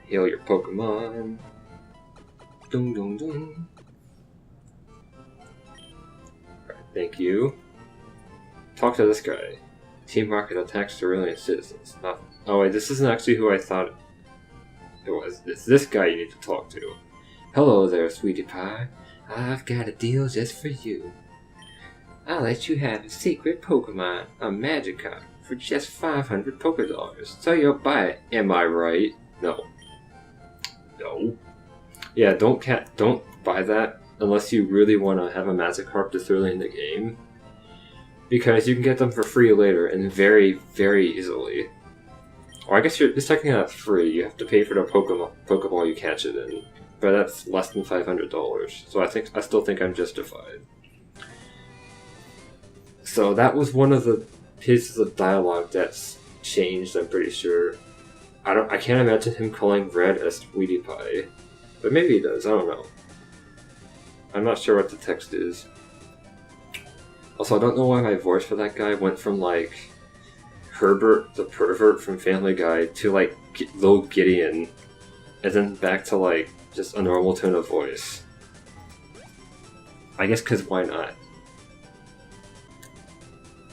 Heal your Pokemon. Dun dun dun. Alright, thank you. Talk to this guy. Team Rocket attacks civilian citizens. Oh wait, this isn't actually who I thought it was. It's this guy you need to talk to. Hello there, sweetie pie. I've got a deal just for you. I'll let you have a secret Pokemon, a Magikarp, for just 500 Pokédollars. So you'll buy it, am I right? No. No. Yeah, don't buy that unless you really want to have a Magikarp this early in the game. Because you can get them for free later, and very, very easily. Or I guess it's technically not free, you have to pay for the Pokeball you catch it in. But that's less than $500, so I still think I'm justified. So that was one of the pieces of dialogue that's changed, I'm pretty sure. I can't imagine him calling Red a sweetie pie. But maybe he does, I don't know. I'm not sure what the text is. Also, I don't know why my voice for that guy went from, like, Herbert the pervert from Family Guy to, like, Little Gideon, and then back to, like, just a normal tone of voice. I guess because why not?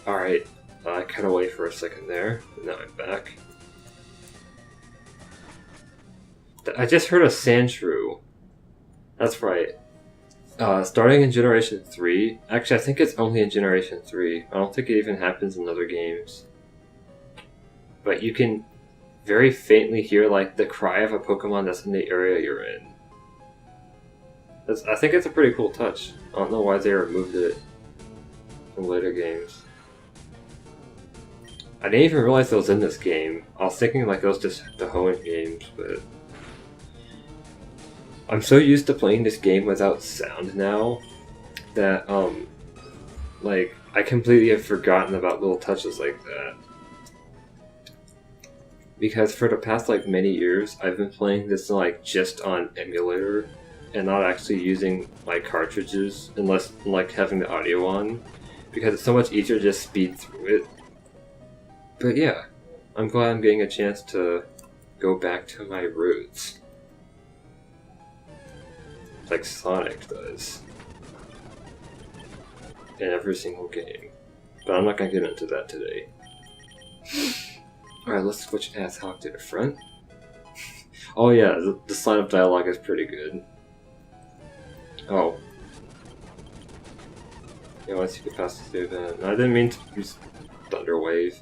Alright, I cut away for a second there, and now I'm back. I just heard a Sandshrew. That's right. Starting in Generation 3, actually I think it's only in Generation 3, I don't think it even happens in other games. But you can very faintly hear like the cry of a Pokemon that's in the area you're in. I think it's a pretty cool touch. I don't know why they removed it from later games. I didn't even realize it was in this game. I was thinking like it was just the Hoenn games, but... I'm so used to playing this game without sound now that, like, I completely have forgotten about little touches like that. Because for the past, like, many years, I've been playing this, like, just on emulator and not actually using, like, cartridges unless, like, having the audio on. Because it's so much easier to just speed through it. But yeah, I'm glad I'm getting a chance to go back to my roots. Like Sonic does. In every single game. But I'm not gonna get into that today. Alright, let's switch Asshawk to the front. Oh yeah, the line of dialogue is pretty good. Oh. Yeah, once you get past the event. I didn't mean to use Thunder Wave.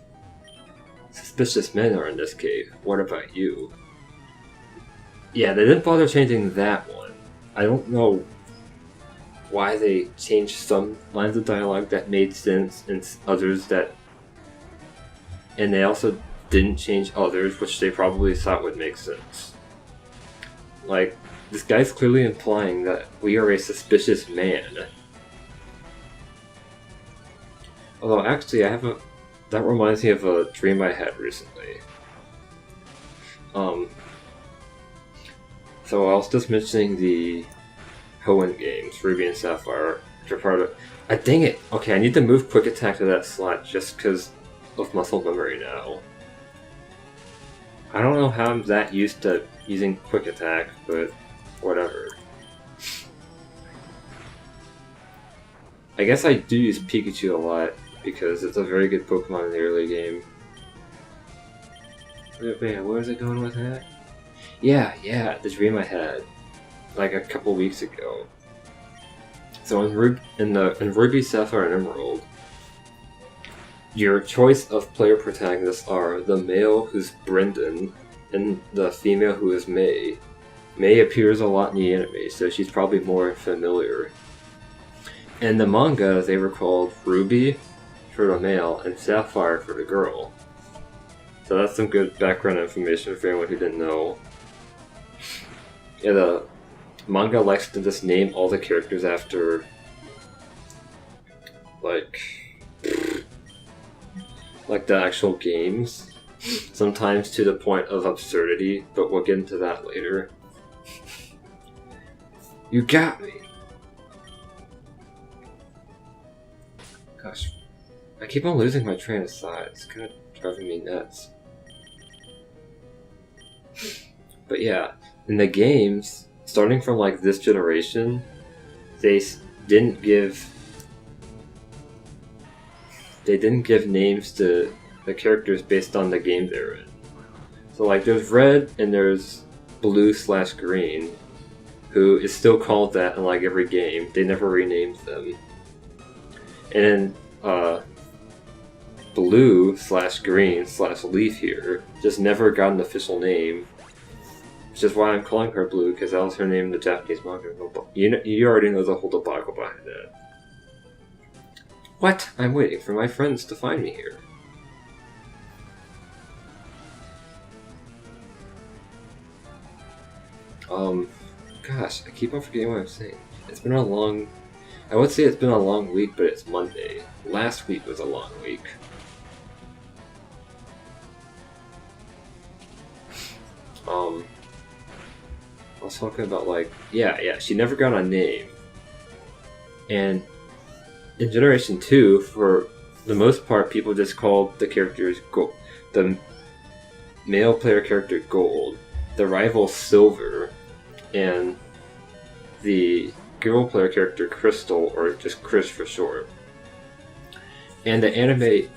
Suspicious men are in this cave. What about you? Yeah, they didn't bother changing that one. I don't know why they changed some lines of dialogue that made sense and others that... And they also didn't change others, which they probably thought would make sense. Like, this guy's clearly implying that we are a suspicious man. Although, actually, that reminds me of a dream I had recently. So I was just mentioning the Hoenn games, Ruby and Sapphire, which are part of... dang it! Okay, I need to move Quick Attack to that slot just because of muscle memory now. I don't know how I'm that used to using Quick Attack, but whatever. I guess I do use Pikachu a lot because it's a very good Pokemon in the early game. Wait, where was I going with that? Yeah, the dream I had, like a couple weeks ago. So in Ruby, Sapphire, and Emerald, your choice of player protagonists are the male, who's Brendan, and the female, who is May. May appears a lot in the anime, so she's probably more familiar. In the manga, they were called Ruby for the male and Sapphire for the girl. So that's some good background information for anyone who didn't know. Yeah, the manga likes to just name all the characters after, like the actual games. Sometimes to the point of absurdity, but we'll get into that later. You got me! Gosh, I keep on losing my train of thought. It's kind of driving me nuts. But yeah, in the games, starting from like this generation, they didn't give names to the characters based on the game they're in. So like there's red and there's blue/green, who is still called that in like every game. They never renamed them. And blue/green/leaf here just never got an official name. Which is why I'm calling her Blue, because that was her name in the Japanese manga. You already know the whole debacle behind that. What? I'm waiting for my friends to find me here. Gosh, I keep on forgetting what I'm saying. It's been a long... I would say it's been a long week, but it's Monday. Last week was a long week. I was talking about like... Yeah, she never got a name. And in Generation 2, for the most part, people just called the characters Gold. The male player character Gold, the rival Silver, and the girl player character Crystal, or just Chris for short. And the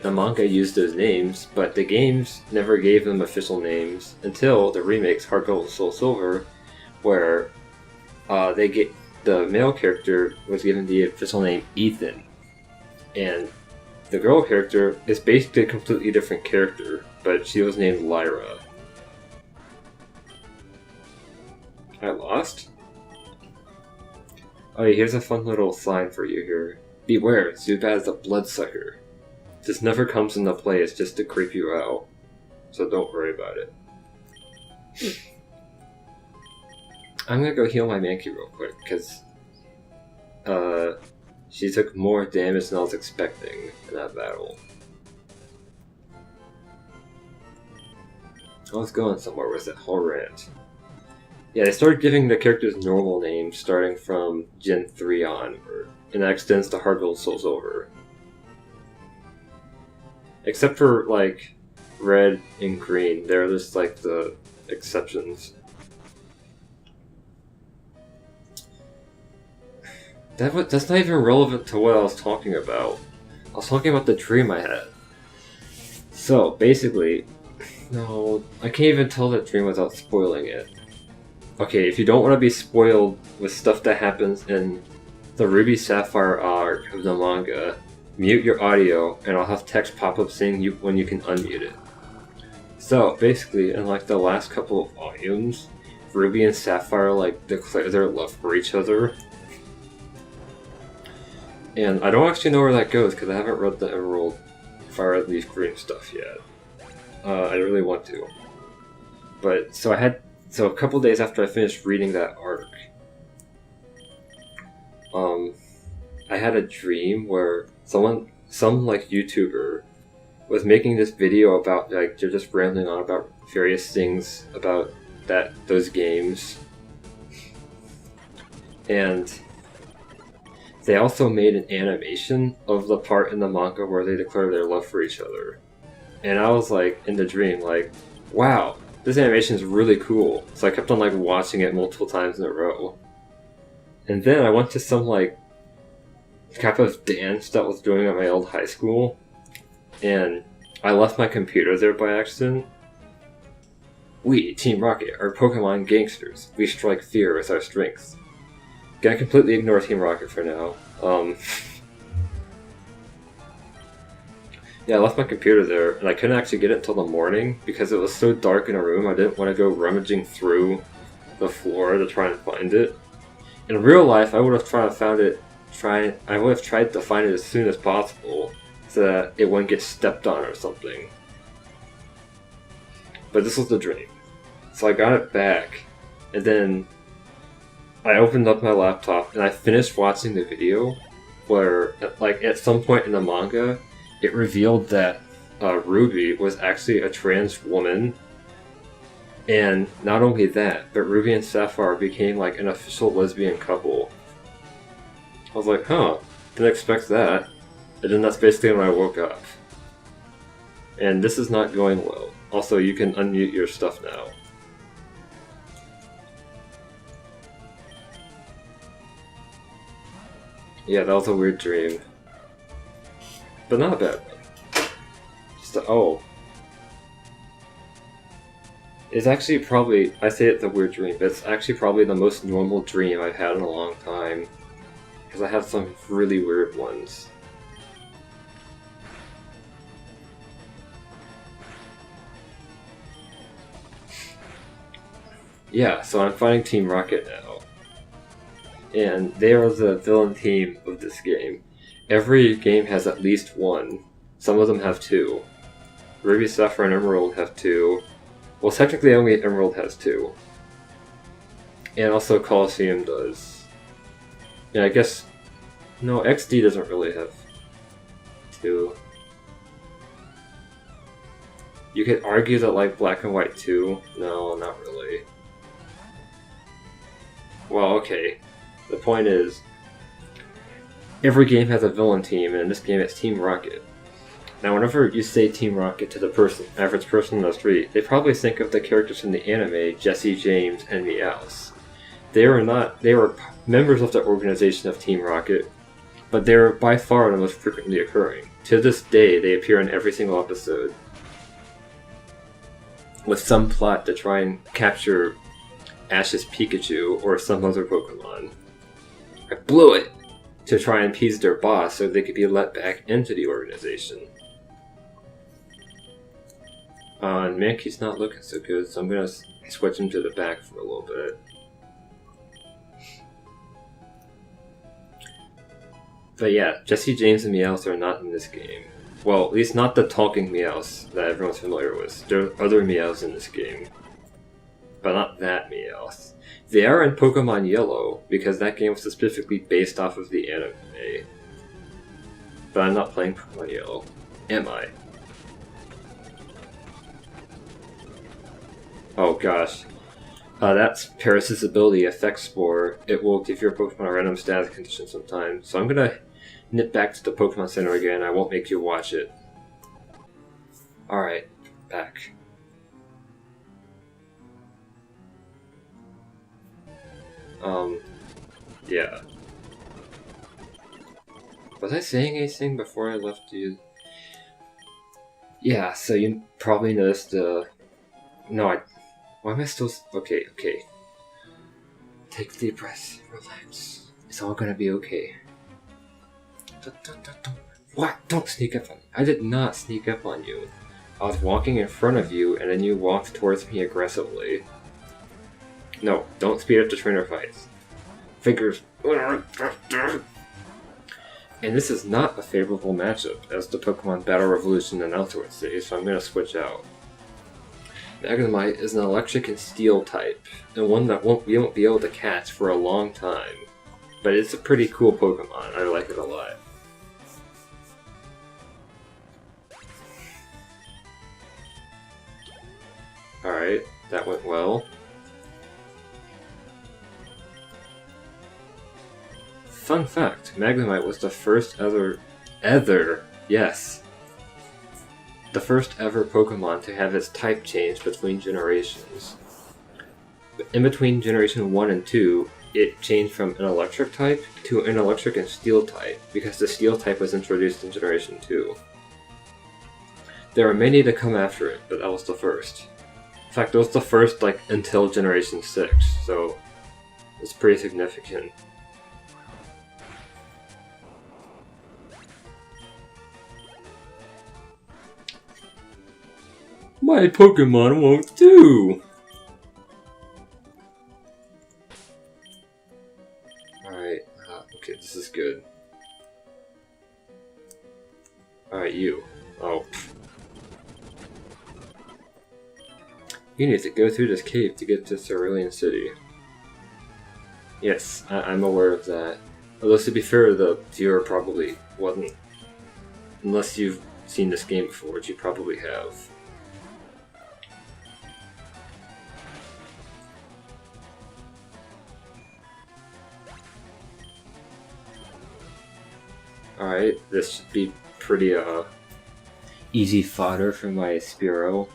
manga used those names, but the games never gave them official names until the remakes Heart Gold and Soul Silver, where the male character was given the official name Ethan, and the girl character is basically a completely different character, but she was named Lyra. I lost? Oh yeah, here's a fun little sign for you here. Beware, Zubat is a bloodsucker. This never comes into play, it's just to creep you out. So don't worry about it. I'm gonna go heal my Mankey real quick, because she took more damage than I was expecting in that battle. I was going somewhere with it, Horrant. Yeah, they started giving the characters normal names starting from Gen 3 onward, and that extends to Heart Gold Soul Silver. Except for, like, red and green, they're just, like, the exceptions. That's not even relevant to what I was talking about. I was talking about the dream I had. So, basically... No, I can't even tell that dream without spoiling it. Okay, if you don't want to be spoiled with stuff that happens in the Ruby Sapphire arc of the manga, mute your audio and I'll have text pop up saying when you can unmute it. So, basically, in like the last couple of volumes, Ruby and Sapphire like declare their love for each other. And I don't actually know where that goes because I haven't read the Emerald Fire LeafGreen stuff yet. I really want to. But, so a couple days after I finished reading that arc, I had a dream where some like YouTuber was making this video about, like, they're just rambling on about various things about those games. And they also made an animation of the part in the manga where they declare their love for each other. And I was like, in the dream, like, wow, this animation is really cool. So I kept on like watching it multiple times in a row. And then I went to some like type of dance that was doing at my old high school. And I left my computer there by accident. We, Team Rocket, are Pokemon gangsters. We strike fear with our strength. Gonna completely ignore Team Rocket for now. Yeah, I left my computer there, and I couldn't actually get it until the morning because it was so dark in a room. I didn't want to go rummaging through the floor to try and find it. In real life, I would have tried to find it as soon as possible so that it wouldn't get stepped on or something. But this was the dream. So I got it back, and then I opened up my laptop and I finished watching the video where, like, at some point in the manga, it revealed that Ruby was actually a trans woman. And not only that, but Ruby and Sapphire became like an official lesbian couple. I was like, huh, didn't expect that. And then that's basically when I woke up. And this is not going well. Also, you can unmute your stuff now. Yeah, that was a weird dream. But not a bad one. Just a, oh. It's actually probably, I say it's a weird dream, but it's actually probably the most normal dream I've had in a long time. Because I have some really weird ones. Yeah, so I'm fighting Team Rocket now. And they are the villain team of this game. Every game has at least one. Some of them have two. Ruby, Sapphire, and Emerald have two. Well, technically only Emerald has two. And also Colosseum does. Yeah, I guess... No, XD doesn't really have two. You could argue that like Black and White 2. No, not really. Well, okay. The point is, every game has a villain team, and in this game it's Team Rocket. Now, whenever you say Team Rocket to the average person on the street, they probably think of the characters from the anime, Jesse, James, and Meowth. They were members of the organization of Team Rocket, but they're by far the most frequently occurring. To this day, they appear in every single episode, with some plot to try and capture Ash's Pikachu or some other Pokemon. I blew it! To try and appease their boss so they could be let back into the organization. And Mankey's not looking so good, so I'm gonna switch him to the back for a little bit. But yeah, Jesse, James, and Meowth are not in this game. Well, at least not the talking Meowth that everyone's familiar with. There are other Meowths in this game. But not that Meowth. They are in Pokemon Yellow, because that game was specifically based off of the anime. But I'm not playing Pokemon Yellow. Am I? Oh gosh. That's Paris' ability, Effect Spore. It will give your Pokemon a random status condition sometimes. So I'm gonna nip back to the Pokemon Center again. I won't make you watch it. Alright, back. Yeah. Was I saying anything before I left you? Yeah, so you probably noticed no, why am I still... Okay. Take a deep breath, relax. It's all gonna be okay. What? Don't sneak up on me. I did not sneak up on you. I was walking in front of you, and then you walked towards me aggressively. No, don't speed up the trainer fights. Figures. And this is not a favorable matchup, as the Pokemon Battle Revolution announcer would say, so I'm going to switch out. Magnemite is an electric and steel type, and one that we won't be able to catch for a long time. But it's a pretty cool Pokemon, I like it a lot. Alright, that went well. Fun fact, Magnemite was the first ever, yes, the first ever Pokemon to have its type change between generations. In between Generation 1 and 2, it changed from an electric type to an electric and steel type, because the steel type was introduced in Generation 2. There are many to come after it, but that was the first. In fact, it was the first, until Generation 6, so it's pretty significant. My Pokemon won't do! Alright, okay, this is good. Alright, you. Oh. You need to go through this cave to get to Cerulean City. Yes, I'm aware of that. Although, to be fair, the viewer probably wasn't. Unless you've seen this game before, which you probably have. Alright, this should be pretty, easy fodder for my Spearow.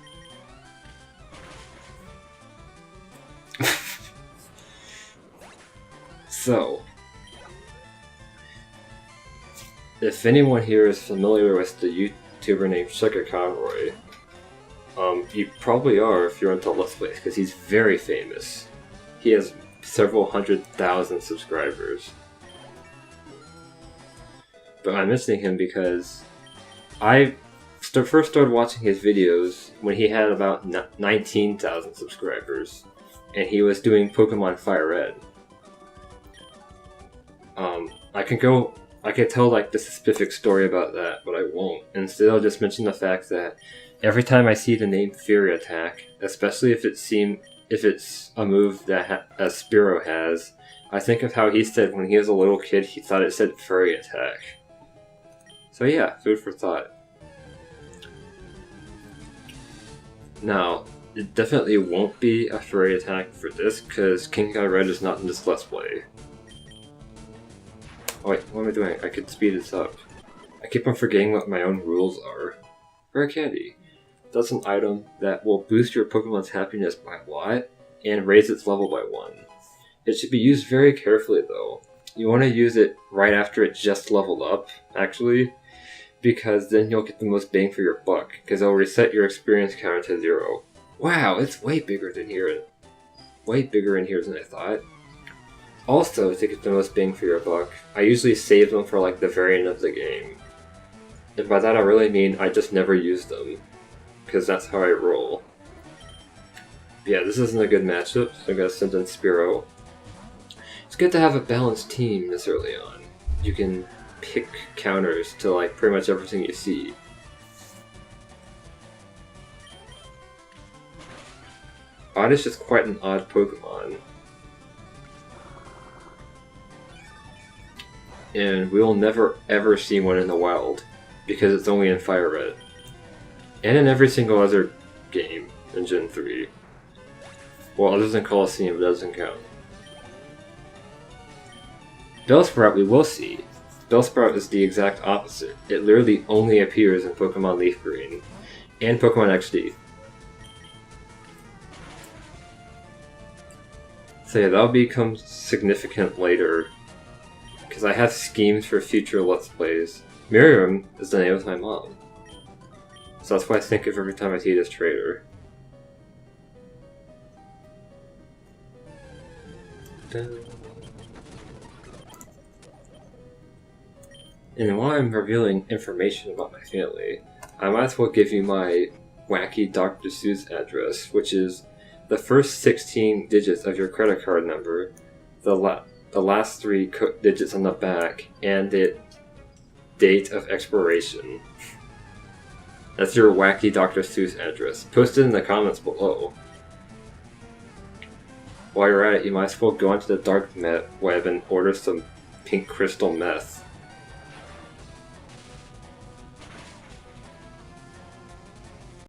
So, if anyone here is familiar with the YouTuber named Sugar Conroy, you probably are if you're into Let's Plays, because he's very famous. He has several 100,000 subscribers. But I'm mentioning him because I first started watching his videos when he had about 19,000 subscribers, and he was doing Pokemon Fire Red. I could tell like the specific story about that, but I won't. Instead, I'll just mention the fact that every time I see the name Fury Attack, especially if it's a move that a Spearow has, I think of how he said when he was a little kid he thought it said Furry Attack. So yeah, food for thought. Now, it definitely won't be a Furry Attack for this, because King Guy Red is not in this Let's Play. Oh wait, what am I doing? I could speed this up. I keep on forgetting what my own rules are. Rare Candy. That's an item that will boost your Pokemon's happiness by a lot, and raise its level by 1. It should be used very carefully though. You want to use it right after it just leveled up, actually, because then you'll get the most bang for your buck, because it'll reset your experience counter to 0. Wow, it's way bigger than here. Way bigger in here than I thought. Also, to get the most bang for your buck, I usually save them for like the very end of the game. And by that I really mean I just never use them, because that's how I roll. Yeah, this isn't a good matchup, so I'm going to send in Spearow. It's good to have a balanced team this early on. You can pick counters to like pretty much everything you see. Oddish is quite an odd Pokemon. And we will never ever see one in the wild, because it's only in Fire Red. And in every single other game in Gen 3. Well, other than Colosseum, it doesn't count. Bellsprout we will see. Bellsprout is the exact opposite. It literally only appears in Pokemon LeafGreen and Pokemon XD. So yeah, that'll become significant later, because I have schemes for future Let's Plays. Miriam is the name of my mom. So that's what I think of every time I see this trader. And while I'm revealing information about my family, I might as well give you my wacky Dr. Seuss address, which is the first 16 digits of your credit card number, the last 3 digits on the back, and the date of expiration. That's your wacky Dr. Seuss address. Post it in the comments below. While you're at it, you might as well go onto the dark web and order some pink crystal meth.